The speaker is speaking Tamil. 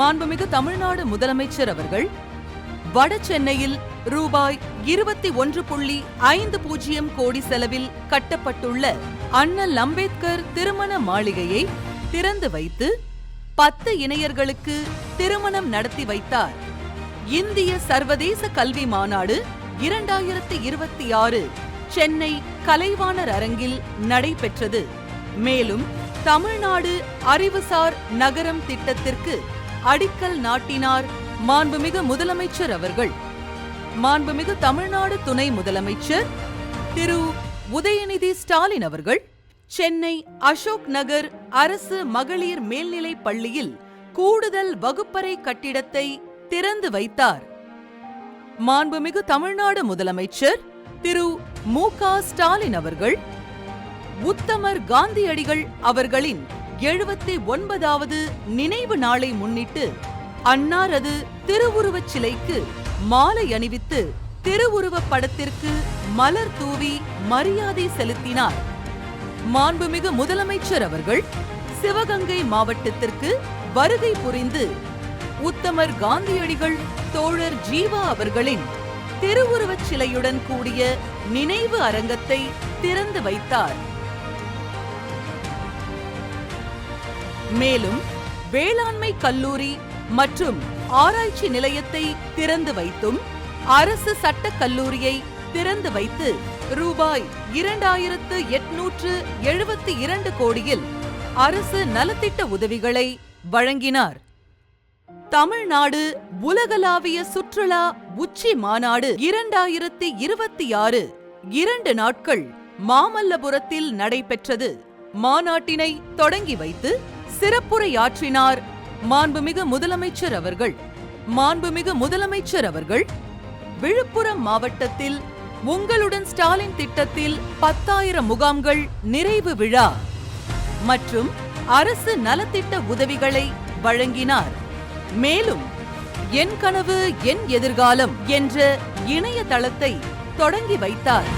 மாண்புமிகு தமிழ்நாடு முதலமைச்சர் அவர்கள் வட சென்னையில் ரூபாய் 21.50 கோடி செலவில் கட்டப்பட்டுள்ள அண்ணல் அம்பேத்கர் திருமண மாளிகையை திறந்து வைத்து 10 இணையர்களுக்கு திருமணம் நடத்தி வைத்தார். இந்திய சர்வதேச கல்வி மாநாடு 2026 சென்னை கலைவாணர் அரங்கில் நடைபெற்றது. மேலும் தமிழ்நாடு அறிவுசார் நகரம் திட்டத்திற்கு அடிக்கல் நாட்டினார் மாண்புமிகு முதலமைச்சர் அவர்கள். மாண்புமிகு தமிழ்நாடு துணை முதலமைச்சர் திரு உதயநிதி ஸ்டாலின் அவர்கள் சென்னை அசோக் நகர் அரசு மகளிர் மேல்நிலைப் பள்ளியில் கூடுதல் வகுப்பறை கட்டிடத்தை திறந்து வைத்தார். மாண்புமிகு தமிழ்நாடு முதலமைச்சர் திரு மு.க. ஸ்டாலின் அவர்கள் உத்தமர் காந்தியடிகள் அவர்களின் 79வது நினைவு நாளை முன்னிட்டு அன்னாரது திருவுருவச் சிலைக்கு மாலை அணிவித்து திருவுருவப் படத்திற்கு மலர் தூவி மரியாதை செலுத்தினார். மாண்புமிகு முதலமைச்சர் அவர்கள் சிவகங்கை மாவட்டத்திற்கு வருகை புரிந்து உத்தமர் காந்தியடிகள் தோழர் ஜீவா அவர்களின் திருவுருவச் சிலையுடன் கூடிய நினைவு அரங்கத்தை திறந்து வைத்தார். மேலும் வேளாண்மை கல்லூரி மற்றும் ஆராய்ச்சி நிலையத்தை திறந்து வைத்தும் அரசு சட்டக் கல்லூரியை திறந்து வைத்து ரூபாய் 2872 கோடியில் அரசு நலத்திட்ட உதவிகளை வழங்கினார். தமிழ்நாடு உலகளாவிய சுற்றுலா உச்சி மாநாடு 2026 2 நாட்கள் மாமல்லபுரத்தில் நடைபெற்றது. மாநாட்டினை தொடங்கி வைத்து சிறப்புரையாற்றினார் மாண்புமிகு முதலமைச்சர் அவர்கள். மாண்புமிகு முதலமைச்சர் அவர்கள் விழுப்புரம் மாவட்டத்தில் உங்களுடன் ஸ்டாலின் திட்டத்தில் 10,000 முகாம்கள் நிறைவு விழா மற்றும் அரசு நலத்திட்ட உதவிகளை வழங்கினார். மேலும் என் கனவு என் எதிர்காலம் என்ற இணையதளத்தை தொடங்கி வைத்தார்.